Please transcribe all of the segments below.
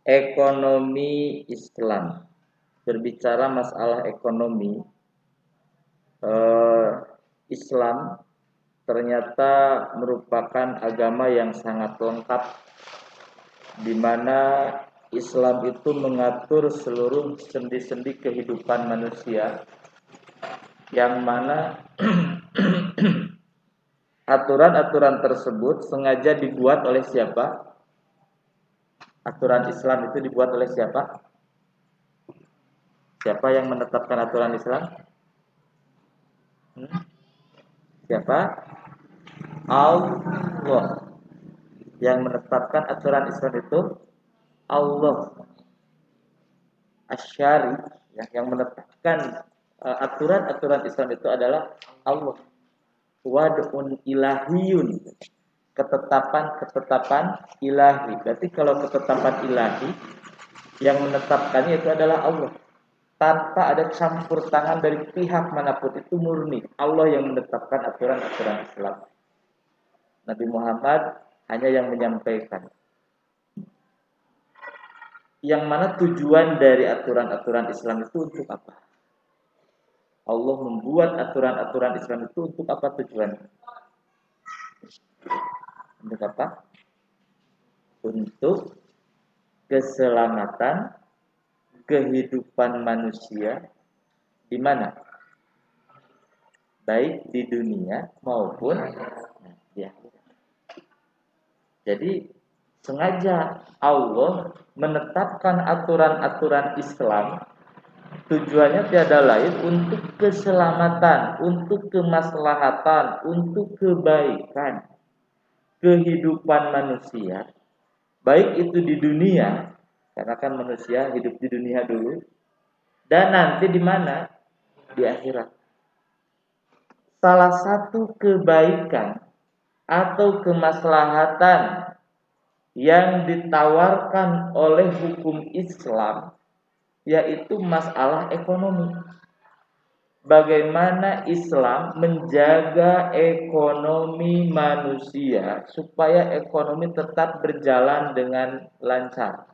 Ekonomi Islam. Berbicara masalah ekonomi, Islam ternyata merupakan agama yang sangat lengkap, di mana Islam itu mengatur seluruh sendi-sendi kehidupan manusia, yang mana aturan-aturan tersebut sengaja dibuat oleh siapa? Aturan Islam itu dibuat oleh siapa? Siapa yang menetapkan aturan Islam? Siapa? Allah. Yang menetapkan aturan Islam itu Allah. Asyari, yang menetapkan aturan-aturan Islam itu adalah Allah. Wad'un ilahiyun, ketetapan ilahi. Berarti kalau ketetapan ilahi, yang menetapkannya itu adalah Allah, tanpa ada campur tangan dari pihak manapun. Itu murni Allah yang menetapkan aturan-aturan Islam. Nabi Muhammad hanya yang menyampaikan. Yang mana tujuan dari aturan-aturan Islam itu untuk apa? Allah membuat aturan-aturan Islam itu untuk apa tujuannya? Untuk apa? Untuk keselamatan kehidupan manusia di mana? Baik di dunia maupun di akhirat. Jadi sengaja Allah menetapkan aturan-aturan Islam, tujuannya tiada lain untuk keselamatan, untuk kemaslahatan, untuk kebaikan kehidupan manusia, baik itu di dunia, karena kan manusia hidup di dunia dulu, dan nanti di mana? Di akhirat. Salah satu kebaikan atau kemaslahatan yang ditawarkan oleh hukum Islam yaitu masalah ekonomi. Bagaimana Islam menjaga ekonomi manusia supaya ekonomi tetap berjalan dengan lancar.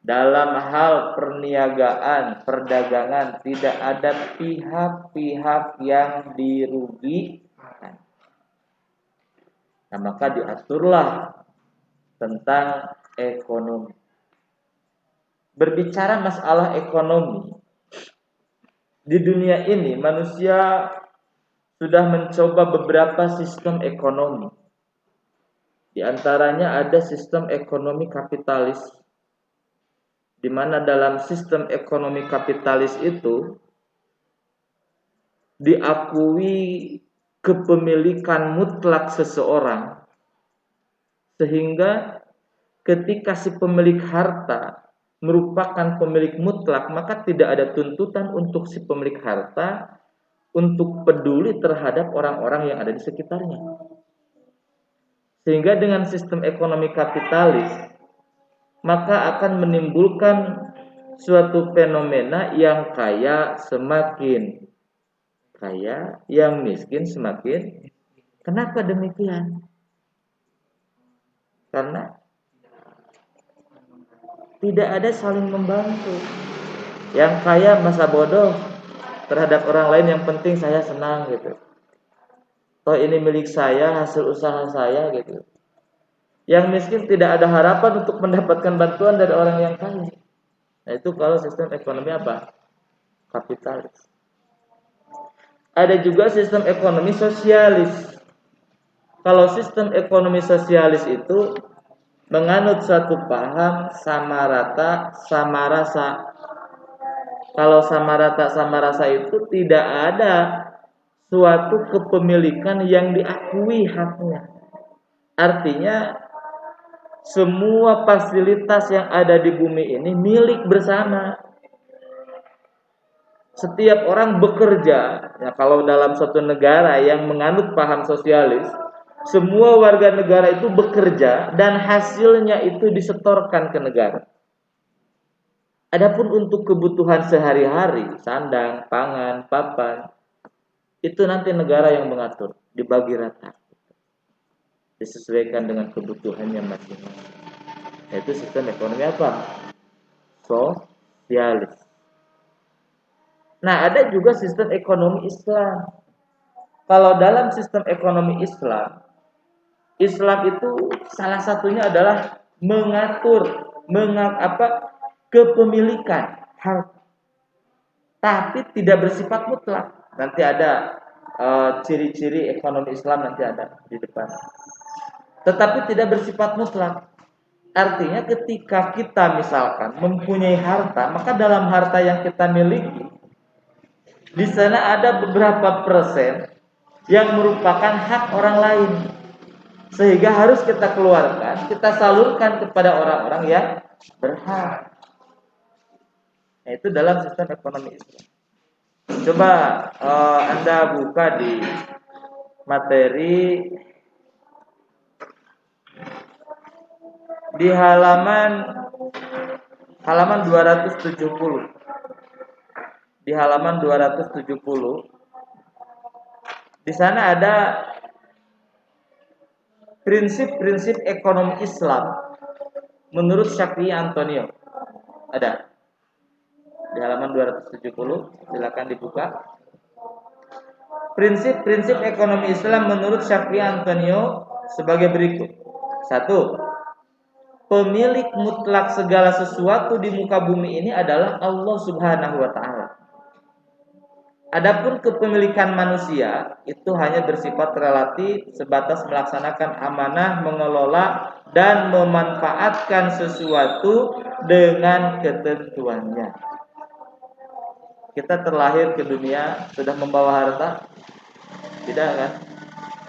Dalam hal perniagaan, perdagangan tidak ada pihak-pihak yang dirugikan. Nah, maka diaturlah tentang ekonomi. Berbicara masalah ekonomi, di dunia ini manusia sudah mencoba beberapa sistem ekonomi. Di antaranya ada sistem ekonomi kapitalis, di mana dalam sistem ekonomi kapitalis itu diakui kepemilikan mutlak seseorang, sehingga ketika si pemilik harta merupakan pemilik mutlak, maka tidak ada tuntutan untuk si pemilik harta untuk peduli terhadap orang-orang yang ada di sekitarnya. Sehingga dengan sistem ekonomi kapitalis, maka akan menimbulkan suatu fenomena yang kaya semakin kaya, yang miskin semakin. Kenapa demikian? Karena tidak ada saling membantu. Yang kaya masa bodoh terhadap orang lain, yang penting saya senang gitu. Toh ini milik saya, hasil usaha saya gitu. Yang miskin tidak ada harapan untuk mendapatkan bantuan dari orang yang kaya. Nah, itu kalau sistem ekonomi apa? Kapitalis. Ada juga sistem ekonomi sosialis. Kalau sistem ekonomi sosialis itu menganut suatu paham sama rata sama rasa. Kalau sama rata sama rasa itu tidak ada suatu kepemilikan yang diakui haknya. Artinya semua fasilitas yang ada di bumi ini milik bersama. Setiap orang bekerja, ya kalau dalam suatu negara yang menganut paham sosialis, semua warga negara itu bekerja dan hasilnya itu disetorkan ke negara. Adapun untuk kebutuhan sehari-hari, sandang, pangan, papan, itu nanti negara yang mengatur, dibagi rata, disesuaikan dengan kebutuhannya masing-masing. Yaitu sistem ekonomi apa? Sosialis. Nah, ada juga sistem ekonomi Islam. Kalau dalam sistem ekonomi Islam, Islam itu salah satunya adalah mengatur kepemilikan harta, tapi tidak bersifat mutlak. Nanti ada ciri-ciri ekonomi Islam nanti ada di depan. Tetapi tidak bersifat mutlak. Artinya ketika kita misalkan mempunyai harta, maka dalam harta yang kita miliki di sana ada beberapa persen yang merupakan hak orang lain. Sehingga harus kita keluarkan, kita salurkan kepada orang-orang yang berhak. Nah, itu dalam sistem ekonomi Islam. Coba Anda buka di materi di halaman 270. Di halaman 270 di sana ada prinsip-prinsip ekonomi Islam menurut Syafii Antonio. Ada di halaman 270, silakan dibuka. Prinsip-prinsip ekonomi Islam menurut Syafii Antonio sebagai berikut. 1. Pemilik mutlak segala sesuatu di muka bumi ini adalah Allah Subhanahu wa taala. Adapun kepemilikan manusia itu hanya bersifat relatif, sebatas melaksanakan amanah, mengelola dan memanfaatkan sesuatu dengan ketentuannya. Kita terlahir ke dunia sudah membawa harta? Tidak kan?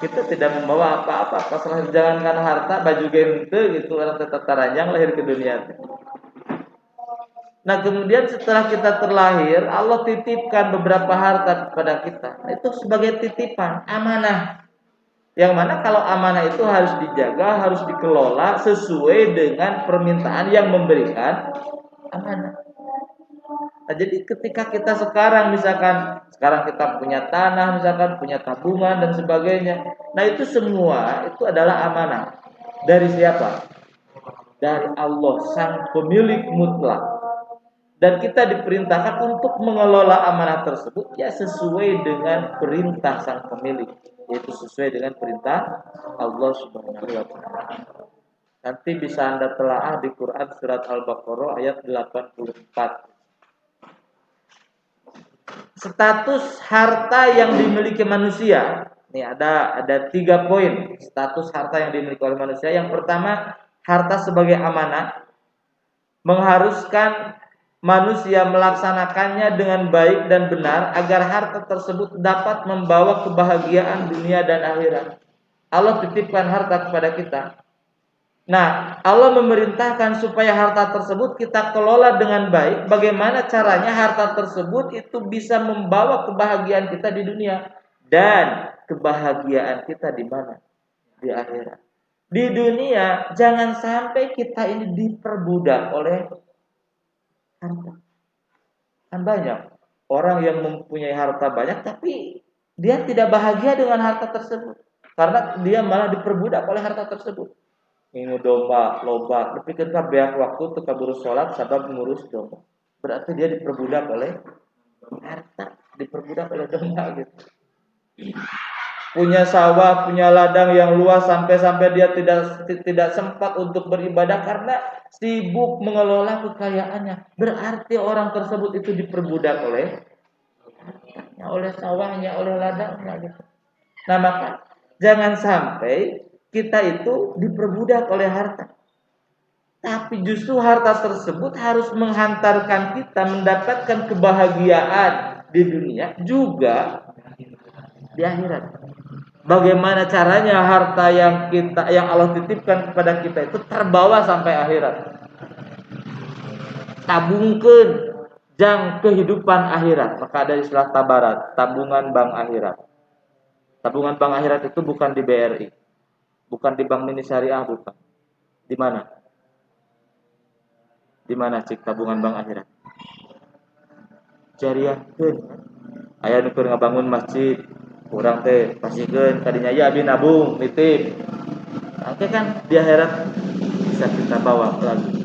Kita tidak membawa apa-apa. Pasal jangankan harta, baju gente gitu, orang tetap taranjang lahir ke dunia. Nah, kemudian setelah kita terlahir, Allah titipkan beberapa harta kepada kita. Nah, itu sebagai titipan, amanah. Yang mana kalau amanah itu harus dijaga, harus dikelola sesuai dengan permintaan yang memberikan amanah. Nah, jadi ketika kita sekarang kita punya tanah, misalkan punya tabungan dan sebagainya. Nah, itu semua itu adalah amanah. Dari siapa? Dari Allah, sang pemilik mutlak. Dan kita diperintahkan untuk mengelola amanah tersebut ya sesuai dengan perintah sang pemilik, yaitu sesuai dengan perintah Allah Subhanahu wa taala. Nanti bisa Anda telaah di Quran surat Al-Baqarah ayat 84. Status harta yang dimiliki manusia. Ini ada 3 poin status harta yang dimiliki oleh manusia. Yang pertama, harta sebagai amanah mengharuskan manusia melaksanakannya dengan baik dan benar agar harta tersebut dapat membawa kebahagiaan dunia dan akhirat. Allah titipkan harta kepada kita. Nah, Allah memerintahkan supaya harta tersebut kita kelola dengan baik. Bagaimana caranya harta tersebut itu bisa membawa kebahagiaan kita di dunia dan kebahagiaan kita di mana? Di akhirat. Di dunia jangan sampai kita ini diperbudak oleh harta. Kan banyak orang yang mempunyai harta banyak tapi dia tidak bahagia dengan harta tersebut karena dia malah diperbudak oleh harta tersebut. Ingu domba, loba, tapi ketika beak waktu teka buru sholat sabab mengurus domba. Berarti dia diperbudak oleh harta, diperbudak oleh domba gitu. Punya sawah, punya ladang yang luas sampai dia tidak sempat untuk beribadah karena sibuk mengelola kekayaannya. Berarti orang tersebut itu diperbudak oleh hartanya, oleh sawahnya, oleh ladangnya gitu. Nah, maka jangan sampai kita itu diperbudak oleh harta. Tapi justru harta tersebut harus menghantarkan kita mendapatkan kebahagiaan di dunia juga di akhirat. Bagaimana caranya harta yang Allah titipkan kepada kita itu terbawa sampai akhirat? Tabungkeun jang kehidupan akhirat. Maka ada istilah tabarat, tabungan bank akhirat. Tabungan bank akhirat itu bukan di BRI, bukan di Bank Mini Syariah, bukan. Di mana? Di mana cik tabungan bank akhirat? Jariahkeun. Aya nu keur ngabangun masjid, kurang teh pasikeun kadinya ya abi nabung nitip. Oke kan di akhirat bisa kita bawa lagi.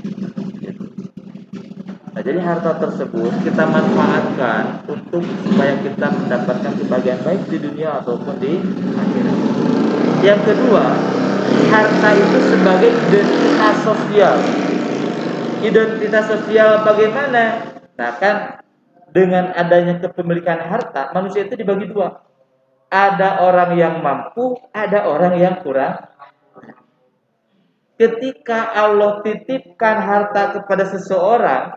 Nah, jadi harta tersebut kita manfaatkan untuk supaya kita mendapatkan kebahagiaan baik di dunia ataupun di akhirat. Yang kedua, harta itu sebagai identitas sosial. Identitas sosial bagaimana? Nah, kan dengan adanya kepemilikan harta, manusia itu dibagi dua. Ada orang yang mampu, ada orang yang kurang. Ketika Allah titipkan harta kepada seseorang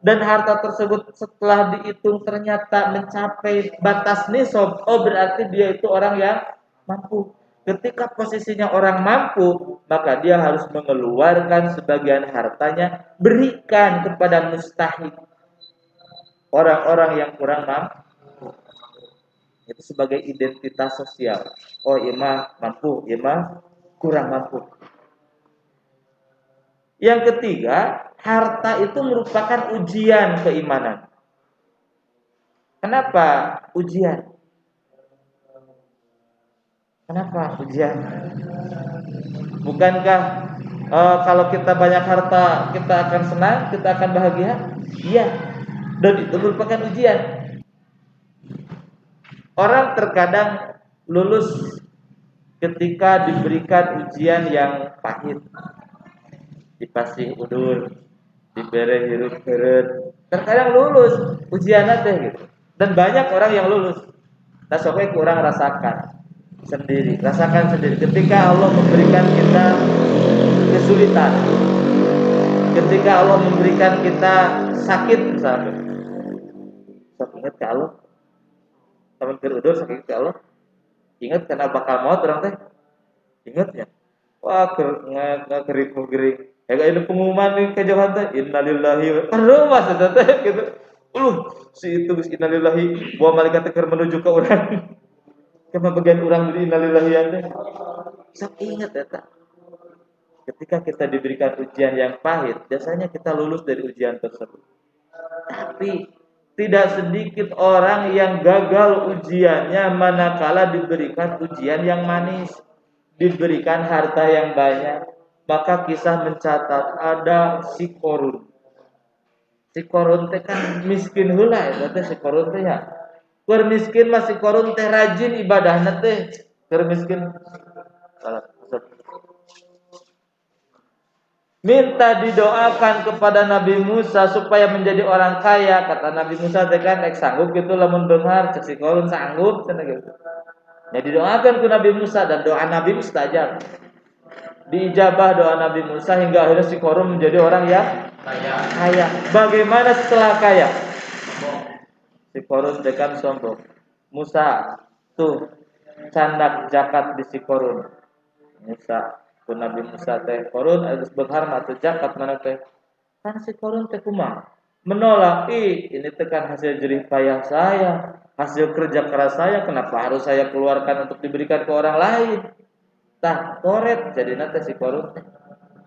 dan harta tersebut setelah dihitung ternyata mencapai batas nisab, oh berarti dia itu orang yang mampu. Ketika posisinya orang mampu, maka dia harus mengeluarkan sebagian hartanya, berikan kepada mustahik, orang-orang yang kurang mampu. Itu sebagai identitas sosial. Oh, imah mampu, imah kurang mampu. Yang ketiga, harta itu merupakan ujian keimanan. Kenapa ujian? Kenapa ujian? Bukankah kalau kita banyak harta kita akan senang, kita akan bahagia? Iya. Dan itu merupakan ujian. Orang terkadang lulus ketika diberikan ujian yang pahit. Dipasih udur, diberi hirup heret. Terkadang lulus ujian teh gitu. Dan banyak orang yang lulus. Nah, soalnya kurang rasakan sendiri, rasakan sendiri. Ketika Allah memberikan kita kesulitan, ketika Allah memberikan kita sakit misalnya, sok ingat ke Allah, teman berudur sakit ke Allah, ingat karena bakal maut orang teh, ingat ya. Wah, ngegerik gering. Ya kayak ini pengumuman nih kejauhan teh, innalillahi, aduh mas teh gitu. Si itu innalillahi, buah malaikat teker menuju ke orang. Karena bagian orang dari innalillahi ante. Sok ingat ya tak. Ketika kita diberikan ujian yang pahit, biasanya kita lulus dari ujian tersebut. Tapi tidak sedikit orang yang gagal ujiannya manakala diberikan ujian yang manis, diberikan harta yang banyak. Maka kisah mencatat ada si Korun. Si Korun teh kan miskin heula eta teh si Korun teh ya. Keur miskin masih Korun teh rajin ibadahna teh. Keur miskin minta didoakan kepada Nabi Musa supaya menjadi orang kaya. Kata Nabi Musa teh kan sanggup gitu lamun beunghar, cek si Korun sanggup cenah gitu. Ya didoakan ke Nabi Musa dan doa Nabi mustajab. Diijabah doa Nabi Musa hingga akhirnya si Korun menjadi orang yang kaya. Bagaimana setelah kaya? Si Korun tekan sombong. Musa tuh candak zakat di si Korun. Musa ku Nabi Musa teh Korun harus berharmat tuh zakat mana teh. Kan si Korun teh kumaha? Menolak, ini tekan hasil jerih payah saya, hasil kerja keras saya, kenapa harus saya keluarkan untuk diberikan ke orang lain? Tah, koret jadi nanti si Korun.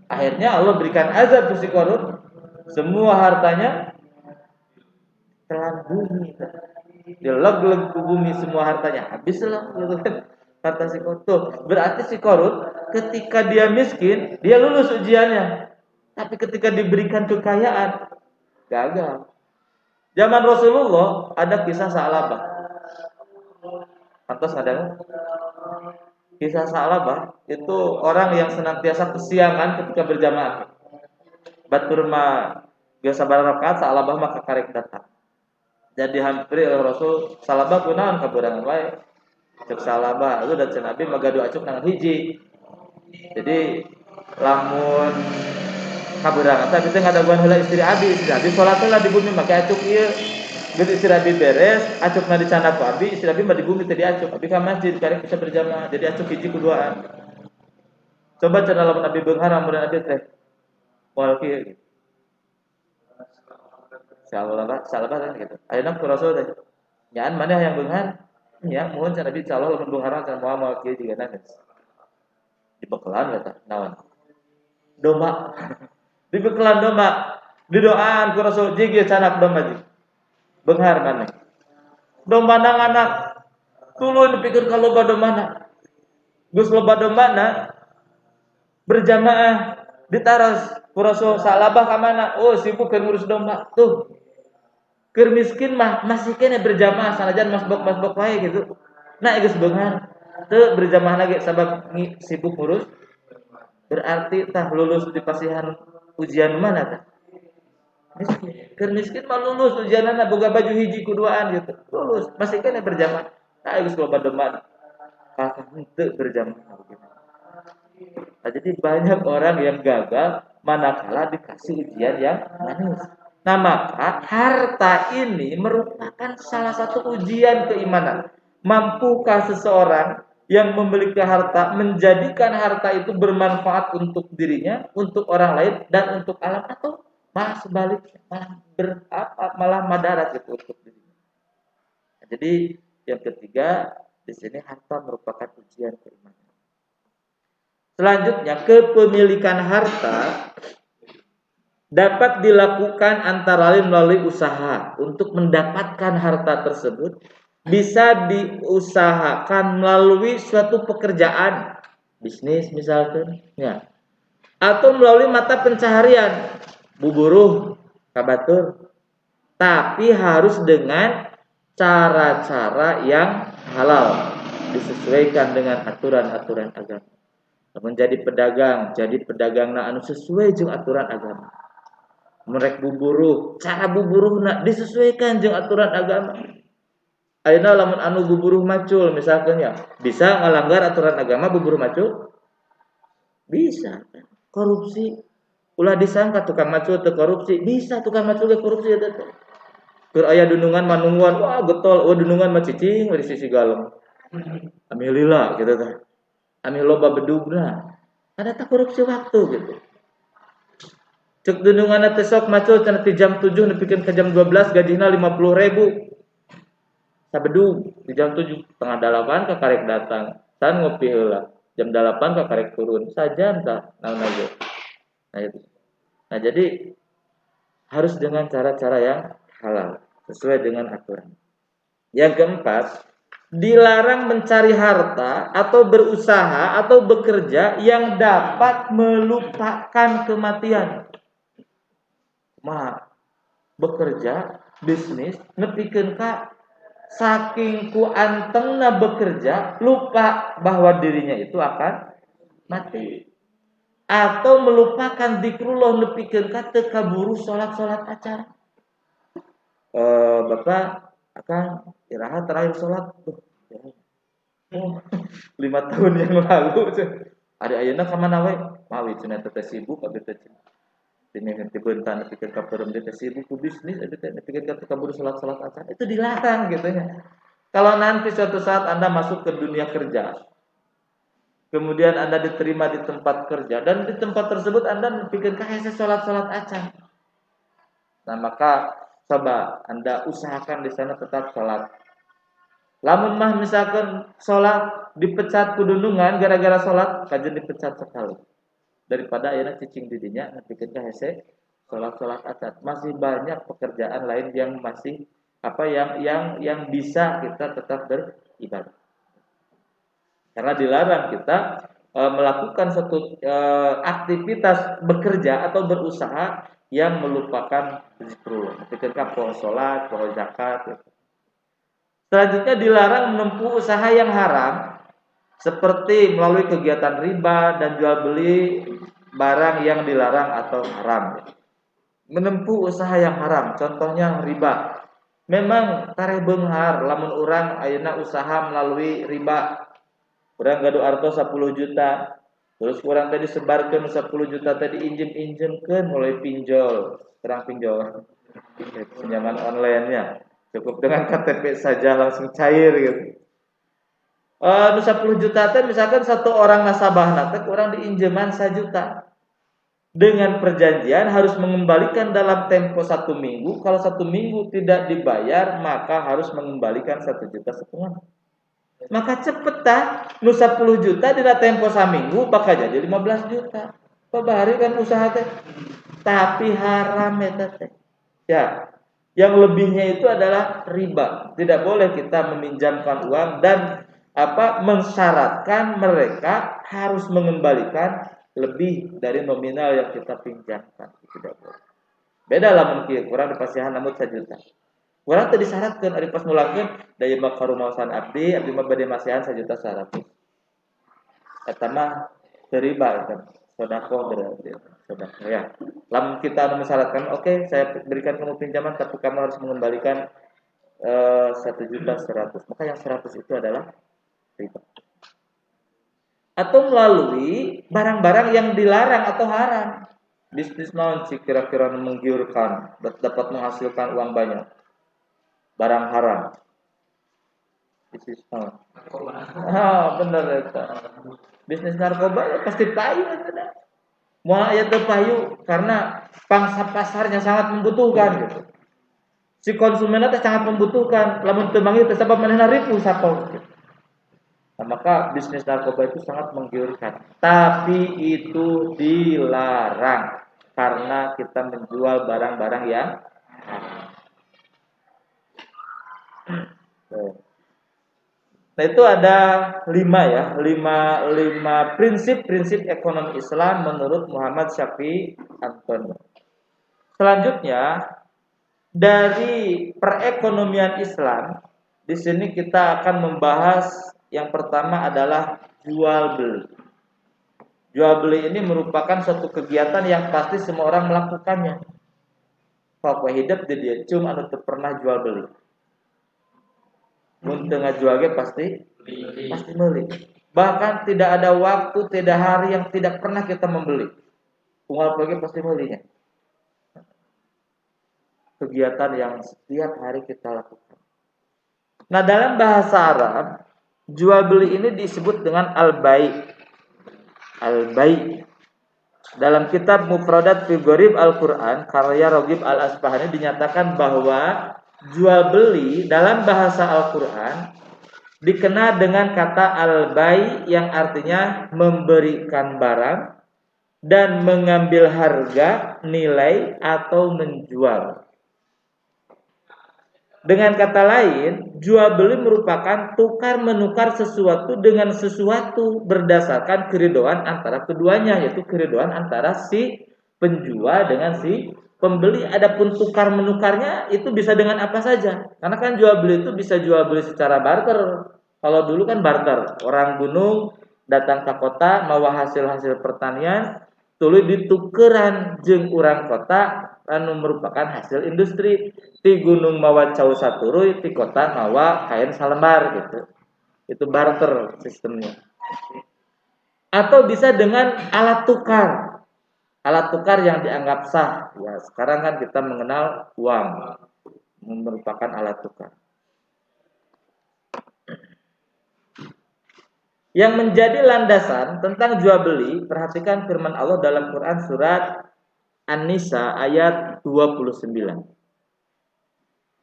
Akhirnya Allah berikan azab ke si Korun. Semua hartanya telan bumi. Dileg-leg ke bumi semua hartanya. Habislah gitu kan. Kata si Korun. Tuh, berarti si Korun ketika dia miskin, dia lulus ujiannya. Tapi ketika diberikan kekayaan, gagal. Zaman Rasulullah ada kisah Sa'labah. Pantas ada kisah Sa'labah itu orang yang senantiasa kesiangan ketika berjamaah. Batur mah biasa barakaat Sa'labah maka karek datang. Jadi hampir oleh Rasul Sa'labah kunaon kaburangan wae. Cek Sa'labah lu dan Nabi magadu acuk nang hiji. Jadi lamun kaburangan tapi teh ngadaguan heula istri abi salat heula di bumi make acuk ieu. Geus istri abi beres, acukna dicana ku abi, istri abi mah di bumi teh diacuk. Abi ka masjid karek bisa berjamaah. Jadi acuk hiji kuduaan. Coba cenah lamun abi beunghar amun abi teh moal kieu. Salah kan gitu. Ayeuna ku Rasul teh. Nyaan maneh yang beunghar? Ya, mohon cenah abi calon lamun beunghar cenah moal kieu jigana geus. Dibekelan eta naon? Domba. Dibekelan domba. Didoaan ku Rasul jigi canak domba jig. Beunghar maneh. Domba nang anak tuluy dipikeun ka loba dombana. Geus loba dombana berjamaah Ditaras puraso salabah ka mana? Oh, sibuk keur ngurus domba. Tuh. Keur miskin mah masih kene berjamaah sanajan masbok-masbok wae gitu. Nah, geus beunghar. Teu berjamaah lagi sabab sibuk ngurus. Berarti tah lulus di pasihan ujian mana tah? Miskin. Keur miskin mah lulus ujianana boga baju hiji kuduaan gitu. Lulus, masih kene berjamaah. Nah, geus loba domba. Kakak henteu berjamaah begitu. Nah, jadi banyak orang yang gagal manakala dikasih ujian yang manis. Nah, maka harta ini merupakan salah satu ujian keimanan. Mampukah seseorang yang memiliki harta menjadikan harta itu bermanfaat untuk dirinya, untuk orang lain, dan untuk alam, atau malah sebaliknya, malah madarat itu untuk dirinya. Nah, jadi yang ketiga di sini harta merupakan ujian keimanan. Selanjutnya, kepemilikan harta dapat dilakukan antara lain melalui usaha. Untuk mendapatkan harta tersebut bisa diusahakan melalui suatu pekerjaan, bisnis misalkan, ya, atau melalui mata pencaharian, buburuh, kabatur. Tapi harus dengan cara-cara yang halal, disesuaikan dengan aturan-aturan agama. Menjadi pedagang, jadi pedagang anu sesuai jeung aturan agama. Merek buburuh, cara buburuhna disesuaikan jeung aturan agama. Ayeuna lamun anu buburuh macul misalkan ya, bisa ngalanggar aturan agama buburuh macul? Bisa. Korupsi, ulah disangka tukang macul teu korupsi, bisa tukang macul ge korupsi eta teh. Keur aya dunungan manungguan, wah getol, wah dunungan mah cicing di sisi galem. Alhamdulillah gitu teh. Anu loba bedugna. Ada tak korupsi waktu gitu. Cek dunungan teh sok macul cenah ti jam 7 nepikeun ke jam 12 gajina 50.000. Sabedug di jam 7 setengah 8 ka karek datang. San ngopi heula. Jam 8 ka karek turun. Sajam tah naon aja. Nah itu. Nah jadi harus dengan cara-cara yang halal sesuai dengan aturan. Yang keempat, dilarang mencari harta atau berusaha atau bekerja yang dapat melupakan kematian. Bekerja, bisnis, nepikeun ka saking ku antengna bekerja, lupa bahwa dirinya itu akan mati. Atau melupakan zikrullah nepikeun ka teu kaburu salat-salat acan. Bapak akan istirahat terakhir salat. Oh, 5 tahun yang lalu. Ada ayeuna ka mana we? Mawi cenah teh sibuk abdi teh. Ini nanti bentan pikir kaperum dia sibuk ku bisnis abdi teh pikir kabur salat-salat acan. Itu dilarang gitu ya. Kalau nanti suatu saat Anda masuk ke dunia kerja, kemudian Anda diterima di tempat kerja dan di tempat tersebut Anda pikirkan hese salat-salat acan. Nah, maka coba Anda usahakan di sana tetap salat. Lamun mah misalkan salat dipecat ku dunungan gara-gara salat kajen dipecat sekali. Daripada ayeuna cicing di dinya nepikeun hese salat-salat acan. Masih banyak pekerjaan lain yang masih yang bisa kita tetap beribadah. Karena dilarang kita melakukan suatu aktivitas bekerja atau berusaha yang melupakan zikrullah. Ketika poho salat, poho zakat. Gitu. Selanjutnya dilarang menempuh usaha yang haram seperti melalui kegiatan riba dan jual beli barang yang dilarang atau haram. Menempuh usaha yang haram, contohnya riba. Memang tareh beunghar lamun urang ayeuna usaha melalui riba. Urang gaduh arto 10 juta. Terus urang tadi sebarkeun 10 juta tadi injem-injemkeun mulai pinjol, terang pinjol. Pinjaman online-nya. Cukup dengan KTP saja langsung cair gitu. 10 juta teh misalkan satu orang nasabahna teh kurang diinjeman 1 juta. Dengan perjanjian harus mengembalikan dalam tempo 1 minggu. Kalau 1 minggu tidak dibayar maka harus mengembalikan 1,5 juta. Maka cepet dah nu 10 juta dina tempo saminggu bakal jadi 15 juta. Pabari kan usaha teh. Tapi haram eta teh. Ya. Yang lebihnya itu adalah riba. Tidak boleh kita meminjamkan uang dan mensyaratkan mereka harus mengembalikan lebih dari nominal yang kita pinjamkan. Tidak boleh. Beda lah mungkin kurang dipasihan namun 1 juta. Kurang teu disyaratkeun ari pas mulakeun daya mah karumaosan abdi mah bade masihan 1.100.000. Eta mah teu riba eta. Sedekah berarti. Sedekah ya. Lamun kita mensyaratkan, oke, saya berikan kamu pinjaman tapi kamu harus mengembalikan 1.100.000. Maka yang 100 itu adalah riba. Atau melalui barang-barang yang dilarang atau haram. Bisnis naon sih kira-kira menggiurkan, dapat menghasilkan uang banyak. Barang haram. Bisnis naon? Bener eta. Bisnis narkoba ya pasti payu eta. Moal aya teu payu karena pangsa pasarnya sangat membutuhkan gitu. Si konsumennya teh sangat membutuhkan, lamun teu manggil teh sabab manehna ripuh sato gitu. Nah, maka bisnis narkoba itu sangat menggiurkan, tapi itu dilarang karena kita menjual barang-barang yang nah itu ada 5 prinsip-prinsip ekonomi Islam menurut Muhammad Syafi'i Anton. Selanjutnya dari perekonomian Islam, di sini kita akan membahas yang pertama adalah jual beli. Jual beli ini merupakan suatu kegiatan yang pasti semua orang melakukannya. Kalau hidup di dia cuma anu teu pernah jual beli. Mun teu ngajual ge pasti beli. Bahkan tidak ada waktu, tidak hari yang tidak pernah kita membeli. Unggal pergi pasti belinya. Kegiatan yang setiap hari kita lakukan. Nah, dalam bahasa Arab, jual beli ini disebut dengan al-bai'. Al-bai'. Dalam kitab Mufradat fi Gharib Al-Qur'an karya Raghib Al-Asfahani dinyatakan bahwa jual beli dalam bahasa Al-Qur'an dikenal dengan kata al-bai' yang artinya memberikan barang dan mengambil harga, nilai atau menjual. Dengan kata lain, jual beli merupakan tukar menukar sesuatu dengan sesuatu berdasarkan keridhaan antara keduanya, yaitu keridhaan antara si penjual dengan si pembeli. Adapun tukar menukarnya itu bisa dengan apa saja. Karena kan jual beli itu bisa jual beli secara barter. Kalau dulu kan barter, orang gunung datang ke kota mawa hasil-hasil pertanian, tuluy ditukeran jeung urang kota anu merupakan hasil industri. Di gunung mawa cau saturuy, di kota mawa kain salembar gitu. Itu barter sistemnya. Atau bisa dengan alat tukar. Alat tukar yang dianggap sah. Ya, sekarang kan kita mengenal uang merupakan alat tukar. Yang menjadi landasan tentang jual beli, perhatikan firman Allah dalam Quran surat An-Nisa ayat 29.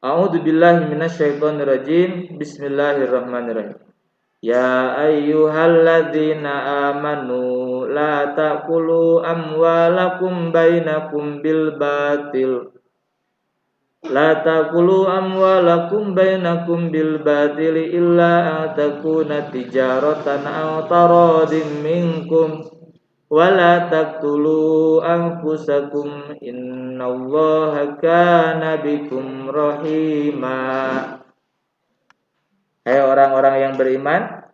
A'udzu billahi minasyaitonir rajim. Bismillahirrahmanirrahim. Ya ayyuhalladzina amanu la ta'kulu amwalakum bainakum bil batil. La ta'kulu amwalakum bainakum bil batil illa an takuna tijaratan aw taradim minkum. Wala taqtulu anfusakum innallaha kana bikum rahima. Hai orang-orang yang beriman,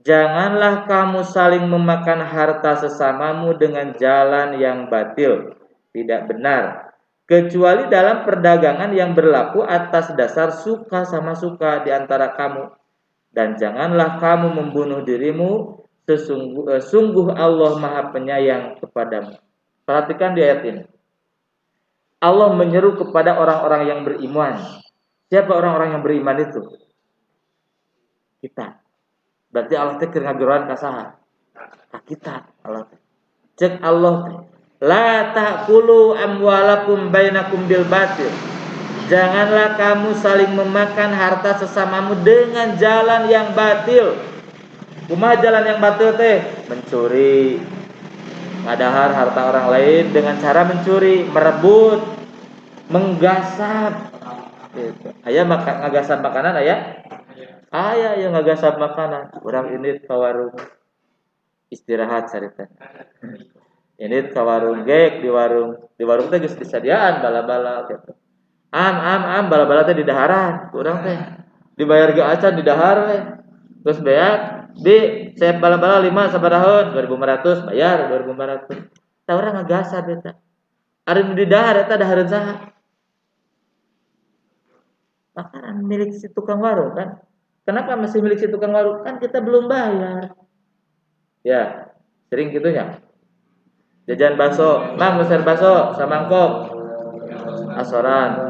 janganlah kamu saling memakan harta sesamamu dengan jalan yang batil, tidak benar, kecuali dalam perdagangan yang berlaku atas dasar suka sama suka di antara kamu. Dan janganlah kamu membunuh dirimu, sungguh Allah Maha Penyayang kepadamu. Perhatikan di ayat ini. Allah menyeru kepada orang-orang yang beriman. Siapa orang-orang yang beriman itu? Kita. Berarti Allah teh keur ngaguruan ka saha? Ka kita. Allah teh. Cek Allah teh, la ta'kulu amwalakum bainakum bil batil. Janganlah kamu saling memakan harta sesamamu dengan jalan yang batil. Kumaha jalan yang batil teh? Mencuri, ngadahar harta orang lain dengan cara mencuri, merebut, menggasap. Gitu. Aya ngagasap makanan aya? Aya yang ngagasap makanan. Urang ini ke warung istirahat carita. Ini ke warung gek di warung teh geus disadiaan bala-bala gitu. Am bala-bala teh di daharan, urang teh dibayar ge acan di dahar we. Terus beak di saya bala-bala 5 sabaraha 2.500 bayar 2.500. Tah urang ngagasa eta. Ari nu di dahar eta dahareun saha? Makanan milik si tukang warung kan. Kenapa masih milik si tukang warung? Kan kita belum bayar. Ya, sering gitunya. Jajan bakso, mang besar bakso samangkok asoran.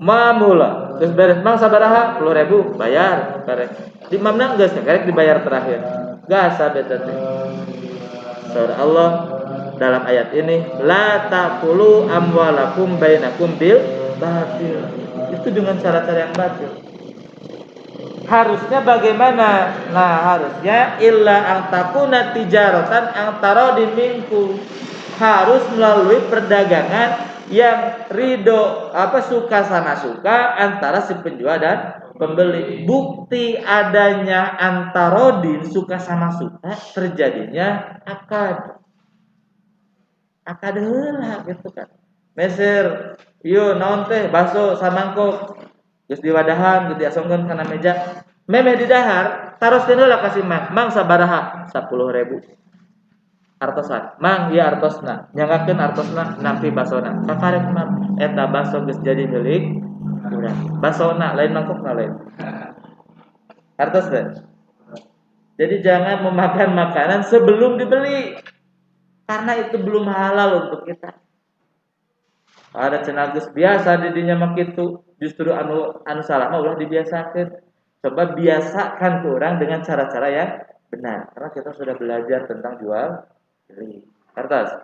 Mamula, terus beres mang sabaraha 10.000 bayar karek. Di mamna geus karek dibayar terakhir. Gasa beta teh. Surah Allah dalam ayat ini la taqulu amwalakum bainakum bil batil. Itu dengan cara-cara yang batil. Harusnya bagaimana? Nah, harusnya illa ang takuna tijaratan ang tarodin minku. Harus melalui perdagangan yang ridho suka sama suka antara si penjual dan pembeli. Bukti adanya antarodin suka sama suka terjadinya akad heula gitu kan. Meser, ieu naon teh bakso samangkok geus diwadahan gitu diasongkeun kana meja. Memeh di dahar taroskeun heula ka si mang sabaraha 10.000. Artosan, mang ieu artosna, nyangakeun artosna nampi basona. Kakarek mang eta bakso geus jadi milik urang. Basona lain mangkokna lain. Artos teh. Jadi jangan memakan makanan sebelum dibeli. Karena itu belum halal untuk kita. Ada cenah geus biasa di dinya mah kitu, justru anu salah mah ulah dibiasakeun. Coba biasakan tuh orang dengan cara-cara yang benar. Karena kita sudah belajar tentang jual beli. Artas.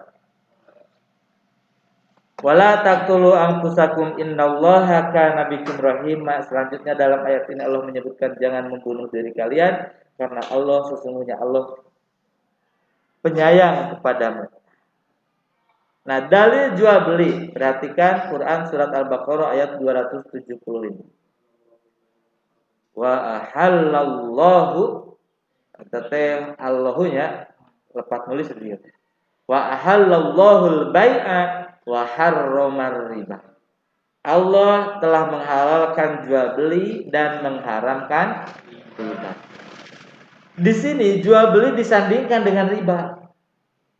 Wala taqtulu anfusakum innallaha kana bikum rahima. Selanjutnya dalam ayat ini Allah menyebutkan jangan membunuh diri kalian karena Allah sesungguhnya Allah penyayang kepadamu. Nah, dalil jual beli, perhatikan Quran surat Al-Baqarah ayat 275. Wa ahallallahu tete Allahunya lepat nulis dia. Wa ahallallahu al-bai'a wa harramar riba. Allah telah menghalalkan jual beli dan mengharamkan riba. Di sini jual beli disandingkan dengan riba.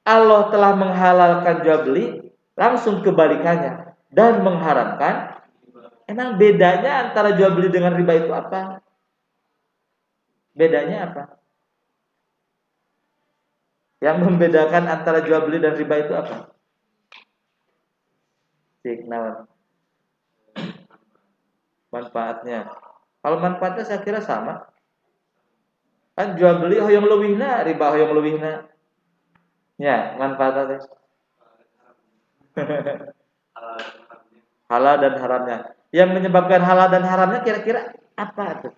Allah telah menghalalkan jual beli, langsung kebalikannya dan mengharamkan. Emang bedanya antara jual beli dengan riba itu apa? Bedanya apa? Yang membedakan antara jual beli dan riba itu apa? Signal. Manfaatnya. Kalau manfaatnya saya kira sama. Kan jual beli hoyong leuwihna, riba hoyong leuwihna. Ya, manfaatnya. Halal dan haramnya. Yang menyebabkan halal dan haramnya kira-kira apa tuh?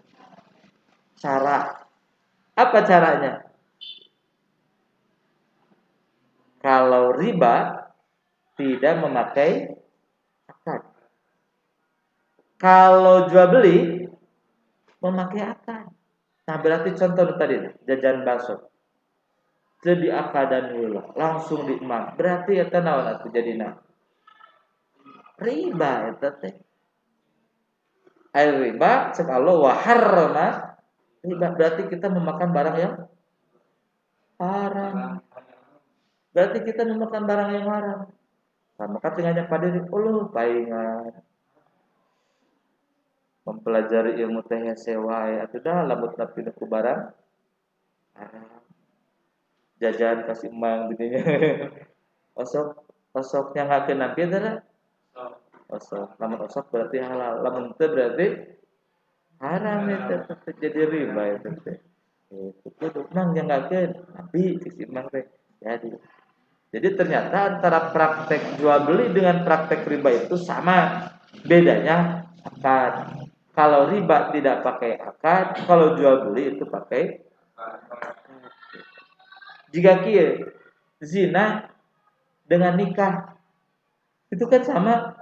Cara. Apa caranya? Kalau riba tidak memakai akad. Kalau jual beli memakai akad. Nah, berarti contoh tadi jajan bakso. Jadi akadan heula, langsung diemam. Berarti eta naon atuh jadina? Riba eta teh. Al riba cek Allah wa harrama riba, berarti kita memakan barang yang haram. Berarti kita memakan barang yang haram. Maka tinggalnya pada Allah paingan mempelajari ilmu teh sewa atuh dah lamun tapi ku barang haram. Jajan kasih emang gitunya. Osok yang ngakeun nampi teh. Osok, lamun osok berarti halal, lamun teu berarti haram itu jadi riba itu teh. Itu nang yang ngakeun nampi kasih emang teh. Jadi ternyata antara praktek jual beli dengan praktek riba itu sama. Bedanya akad. Kalau riba tidak pakai akad, kalau jual beli itu pakai akad. Jika kieu zina dengan nikah itu kan sama,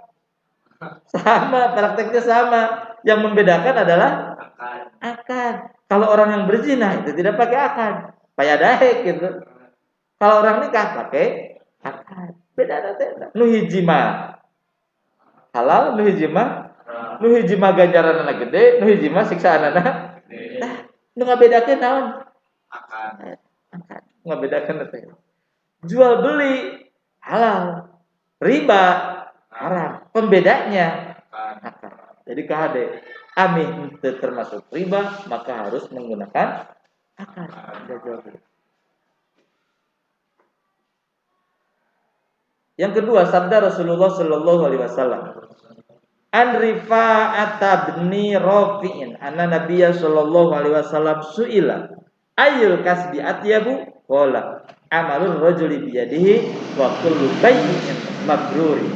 prakteknya sama. Yang membedakan adalah akad. Kalau orang yang berzina itu tidak pakai akad, payah daek gitu. Kalau orang nikah pakai akad. Beda teh. Nu hiji mah halal, nu hiji mah ganjaranna gede, nu hiji mah siksaanana. Tah, nu ngabedakeun naon? Akad. Ngabedakeun teh. Jual beli halal, riba haram. Pembedanya akad. Jadi KHD amin termasuk riba, maka harus menggunakan akad. Jual beli. Yang kedua, sabda Rasulullah Shallallahu Alaihi Wasallam. An Rifa'at bin Rafi'in anna Nabiyya Shallallahu Alaihi Wasallam su'ila ayyul kasbi atyabu qala amalul rajuli biyadihi wa kullu bayyin mabruri.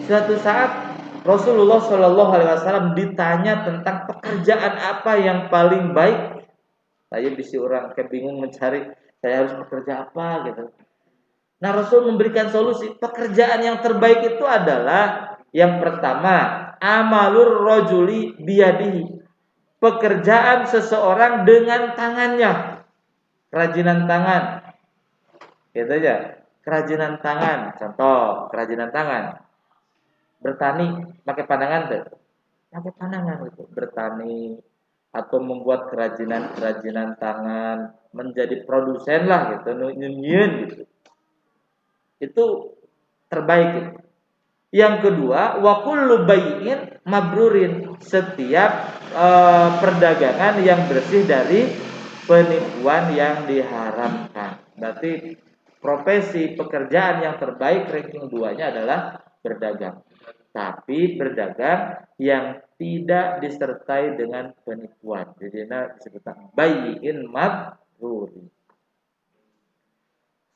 Suatu saat Rasulullah Shallallahu Alaihi Wasallam ditanya tentang pekerjaan apa yang paling baik. Saya bisi orang kebingung mencari saya harus bekerja apa gitu. Nah, Rasul memberikan solusi. Pekerjaan yang terbaik itu adalah yang pertama, amalur rajuli biyadihi. Pekerjaan seseorang dengan tangannya. Kerajinan tangan. Gitu aja. Kerajinan tangan. Contoh, kerajinan tangan. Bertani pakai pandangan tuh. Pakai pandangan itu. Bertani atau membuat kerajinan tangan, menjadi produsen lah gitu, nyun gitu. Itu terbaik. Yang kedua, wa kullu bay'in mabrurin. Setiap perdagangan yang bersih dari penipuan yang diharamkan. Berarti profesi pekerjaan yang terbaik ranking 2-nya adalah berdagang. Tapi berdagang yang tidak disertai dengan penipuan. Jadi disebut bay'in mabrurin.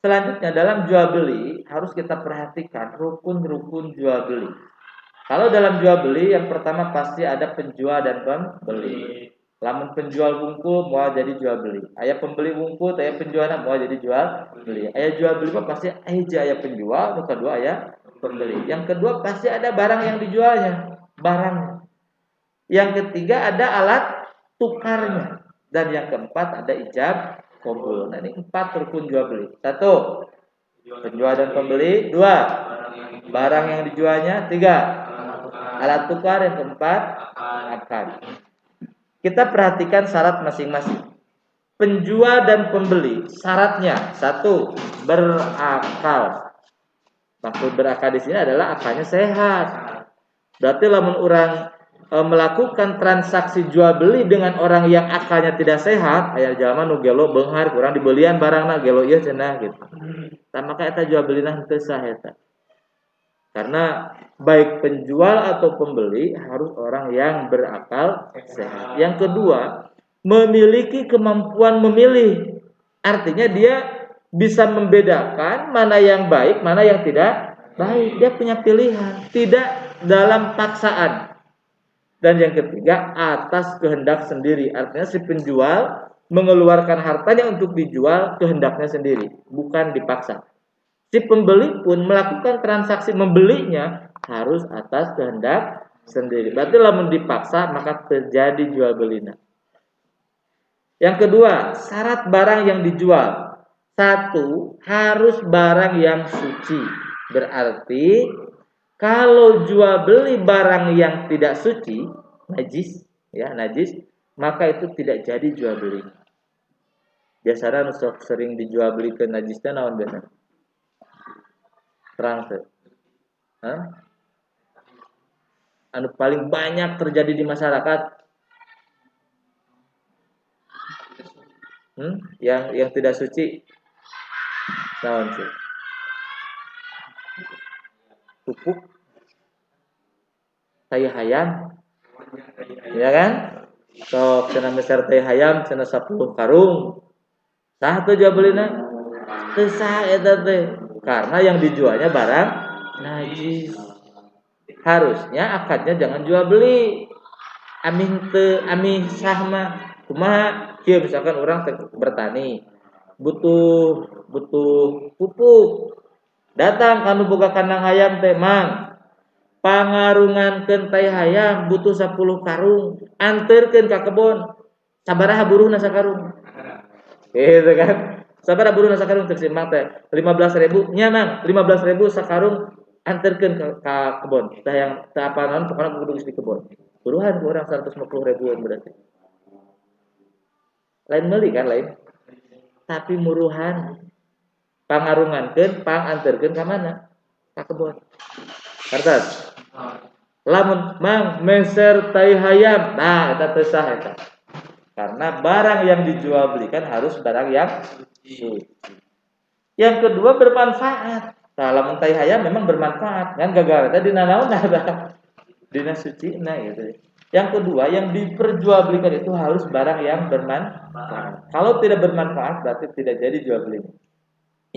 Selanjutnya dalam jual beli harus kita perhatikan rukun-rukun jual beli. Kalau dalam jual beli yang pertama pasti ada penjual dan pembeli. Lamun penjual wungkul mau jadi jual beli. Aya pembeli wungkul, aya penjualna mau jadi jual beli. Aya jual beli mah pasti aya penjual, yang kedua aya pembeli. Yang kedua pasti ada barang yang dijualnya, barang. Yang ketiga ada alat tukarnya dan yang keempat ada ijab kabul. Nah, ini 4 rukun jual beli. 1, penjual dan pembeli. 2, barang yang dijualnya. 3, alat tukar. Yang keempat, akad. Kita perhatikan syarat masing-masing. Penjual dan pembeli syaratnya 1, berakal. Maksud berakal di sini adalah akalnya sehat. Berarti lamun orang melakukan transaksi jual beli dengan orang yang akalnya tidak sehat, aya jalma nu gelo beunghar kurang dibelian barangna gelo ieu cenah gitu. Tah maka eta jual belina henteu sah eta. Karena baik penjual atau pembeli harus orang yang berakal sehat. Yang kedua, memiliki kemampuan memilih. Artinya dia bisa membedakan mana yang baik, mana yang tidak baik. Dia punya pilihan, tidak dalam paksaan. Dan yang ketiga, atas kehendak sendiri. Artinya si penjual mengeluarkan hartanya untuk dijual kehendaknya sendiri, bukan dipaksa. Si pembeli pun melakukan transaksi membelinya harus atas kehendak sendiri. Berarti lamun dipaksa maka terjadi jual belina. Yang kedua, syarat barang yang dijual. 1, harus barang yang suci. Berarti kalau jual beli barang yang tidak suci, najis, maka itu tidak jadi jual beli. Biasanya nusok sering dijual beli ke najisnya naon biasa? Terang tuh. Anu paling banyak terjadi di masyarakat, yang tidak suci, naon sih? Pupuk, tai hayam, ya kan? Sok cenah besar tai hayam cenah 10 karung. Sah tuh jual belina? Teu sah eta teh. Karena yang dijualnya barang najis. Harusnya akadnya jangan jual beli. Amih sah mah kumaha? Kieu misalkan orang bertani, butuh pupuk. Datang kanu boga kandang hayam teh, Mang. Pangarungankeun tai hayam butuh 10 karung, anterkeun ka kebon. Sabaraha buruhna sakarung? Gitu kan. Sabaraha buruna sakarung teu simang teh 15.000 nya mang 15.000 sakarung anterkeun ka kebon. Tah yang teu apa naon pokona kudu geus di kebon. Buruhan ku urang 150.000 berarti. Lain meuli kan lain. Tapi muruhan pangarungankeun panganterkeun ka mana? Ka kebon. Kartas. Lamun mang meser tai hayam. Nah, eta teu sah eta. Karena barang yang dijual belikan harus barang yang suci. Yang kedua bermanfaat. Nah, lamun tai hayam memang bermanfaat. Kan gagal eta dina naon ada. Dina sucina gitu. Yang kedua yang diperjualbelikan itu harus barang yang bermanfaat. Kalau tidak bermanfaat berarti tidak jadi jual beli.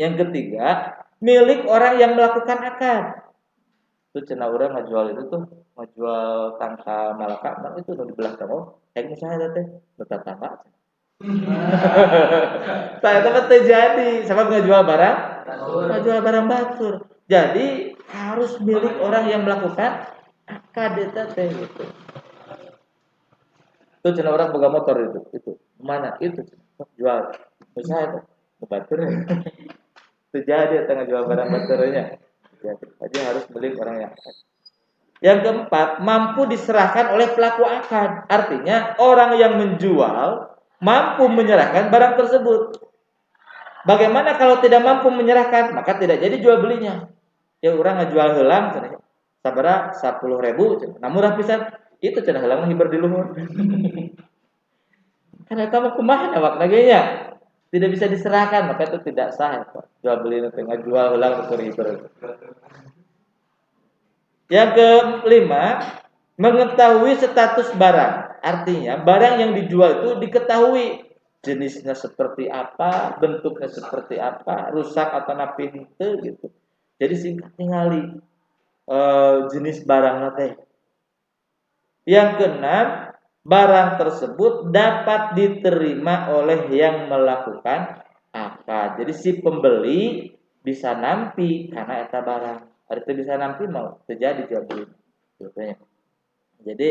Yang ketiga, milik orang yang melakukan akad. Itu cenah urang ngajual itu tuh, ngajual tangka malaka, nah itu nu dibelah tanggo, kayak misalnya teh, betat tangka. Tah eta mah teu jadi, sabab ngajual barang batur. Jadi harus milik orang yang melakukan akad eta teh gitu. Itu cenah urang boga motor itu. Mana itu? Jual. Misalnya teh, batur. Teu jadi eta ngajual barang baturnya. Jadi harus milik orang yang akad. Yang keempat, mampu diserahkan oleh pelaku akad. Artinya orang yang menjual mampu menyerahkan barang tersebut. Bagaimana kalau tidak mampu menyerahkan? Maka tidak jadi jual belinya. Ya orang ngajual heulang cenah. Sabaraha 10.000 cenah. Nah murah pisan. Itu cenah heulang hiber di luhur. Karena eta mah kumaha awak nagenya? Tidak bisa diserahkan, maka itu tidak sah. Jual beli nanti ngajual heulang ukur hiber. Yang kelima, mengetahui status barang. Artinya, barang yang dijual itu diketahui jenisnya seperti apa, bentuknya seperti apa, rusak atau napi henteu gitu. Jadi singkat ningali jenis barangnya teh. Yang keenam, barang tersebut dapat diterima oleh yang melakukan akad. Jadi si pembeli bisa nampi karena eta barang. Ada bisa nampi mau terjadi jual beli. Jadi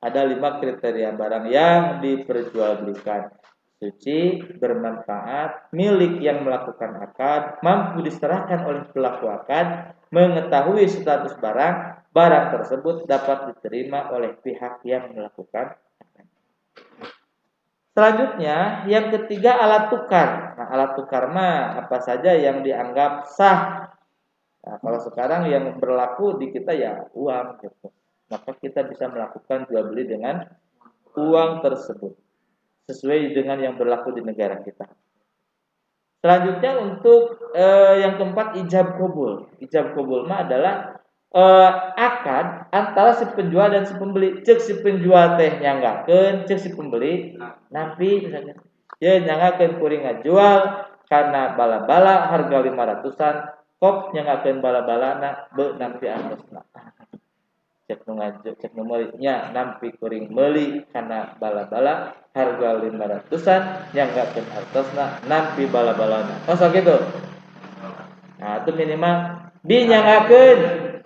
ada 5 kriteria barang yang diperjualbelikan: suci, bermanfaat, milik yang melakukan akad, mampu diserahkan oleh pelaku akad, mengetahui status barang, barang tersebut dapat diterima oleh pihak yang melakukan akad. Selanjutnya, yang ketiga alat tukar. Nah, alat tukar mah apa saja yang dianggap sah. Nah, kalau sekarang yang berlaku di kita ya uang gitu. Maka kita bisa melakukan jual beli dengan uang tersebut sesuai dengan yang berlaku di negara kita. Selanjutnya untuk yang keempat ijab qabul. Ijab qabul mah adalah akad antara si penjual dan si pembeli. Cek si penjual teh nyanggakeun, cek si pembeli nampi misalnya. Ya nyanggakeun kuring ngajual karena bala-bala harga 500-an, kop nyanggakeun bala-balana be nampi artosna. Cek nu ngajak cek nu meuli nya nampi kuring meuli kana bala-bala harga 500-an nyanggakeun artosna nampi bala-balana. Oh so gitu. Nah, itu minimal dinyanggakeun.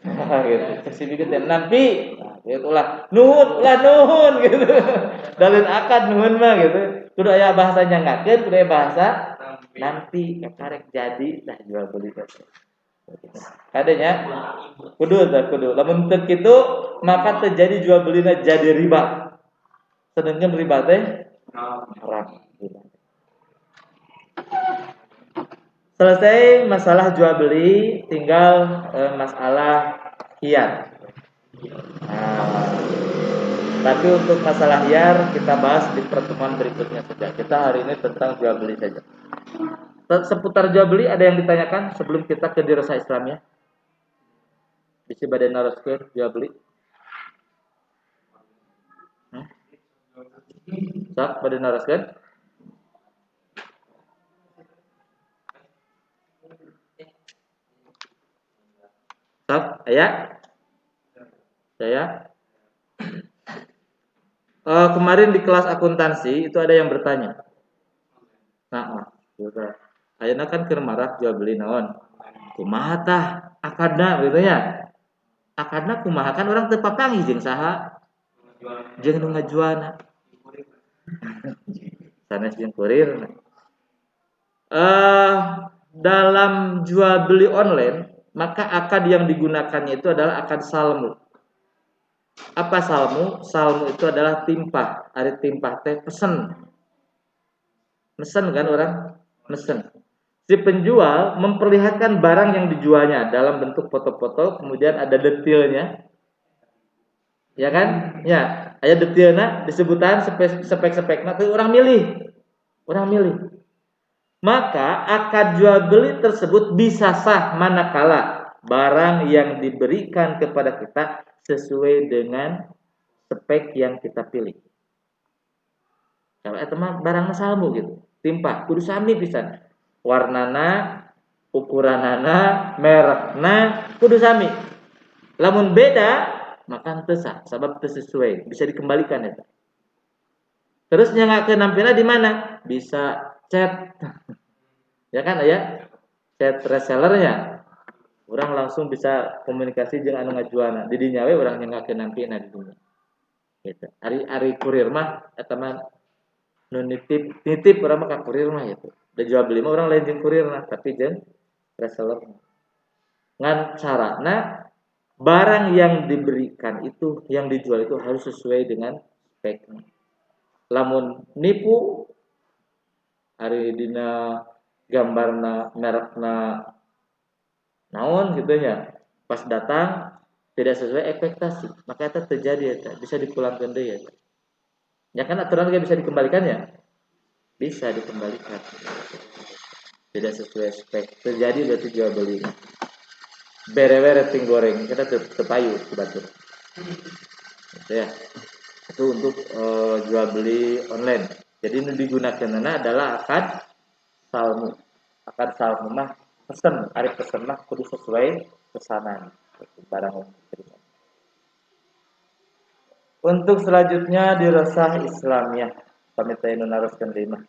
Nah, gitu. Cek si bieu teh nampi. Nah, gitu ulah nuhun gitu. Dalil akad nuhun mah gitu. Kudu aya bahasa nyanggakeun, kudu aya bahasa nampi karek jadi dah jual beli teh. Kadenya kudu lamun teu kitu maka terjadi jual belina jadi riba. Sedangkan riba teh haram. Selesai masalah jual beli, tinggal masalah khiyar. Nah, tapi untuk masalah khiyar kita bahas di pertemuan berikutnya saja. Kita hari ini tentang jual beli saja. Seputar jual beli ada yang ditanyakan sebelum kita ke dirasa Islamnya? Bisi bade naroskeun jual beli. Sak bade naroskeun? Sak aya? Saya kemarin di kelas akuntansi itu ada yang bertanya. Nah, ayeuna kan keur marak jual beli naon? Kumaha tah akadna gitu nya. Akadna kumaha kan urang teu papanggih jeung saha? Jeung nu ngajualna. Sanes jeung kurir. eh, dalam jual beli online, maka akad yang digunakannya itu adalah akad salmu. Apa salmu? Salmu itu adalah timpah. Ada timpah teh pesen. Mesen kan orang? Mesen. Si penjual memperlihatkan barang yang dijualnya dalam bentuk foto-foto, kemudian ada detailnya, ya kan? Ya, ada detailnya, disebutan spek-spek. Nah, orang milih. Maka akad jual beli tersebut bisa sah manakala barang yang diberikan kepada kita sesuai dengan spek yang kita pilih. Kalau itu mah barang salmu gitu, timpah kudu sami pisan. Warnana, ukuranana, merekna kudu sami. Lamun beda, maka teu sah, sabab teu sesuai, bisa dikembalikan eta. Terus nyangakeun nampilna di mana? Bisa chat. Ya kan aya chat resellernya. Orang langsung bisa komunikasi jeung anu ngajualna. Di dinya we urang nyangakeun nampilna di dinya. Gitu. Ari kurir mah eta mah nu nitip urang mah ka kurir mah gitu. Da jual beli mah urang lain jeung kurirna, tapi jeung reseller. Ngan carana barang yang diberikan itu, yang dijual itu harus sesuai dengan speknya. Lamun nipu ari dina gambarna merekna naon gitu ya, pas datang tidak sesuai ekspektasi, maka itu terjadi ya, bisa dipulangkan deh ya. Ya kan aturan bisa dikembalikan ya, bisa dikembalikan. Tidak sesuai spek terjadi berarti jual beli. Berewe rating goreng kita terpayu kebatur. Gitu ya. Itu untuk jual beli online. Jadi ini digunakan adalah akad salmu. Akad salmu mah pesen, hari pesen mah kudu sesuai pesanan barang yang diterima. Untuk selanjutnya di resah Islamiyah, pamit naraskan lima.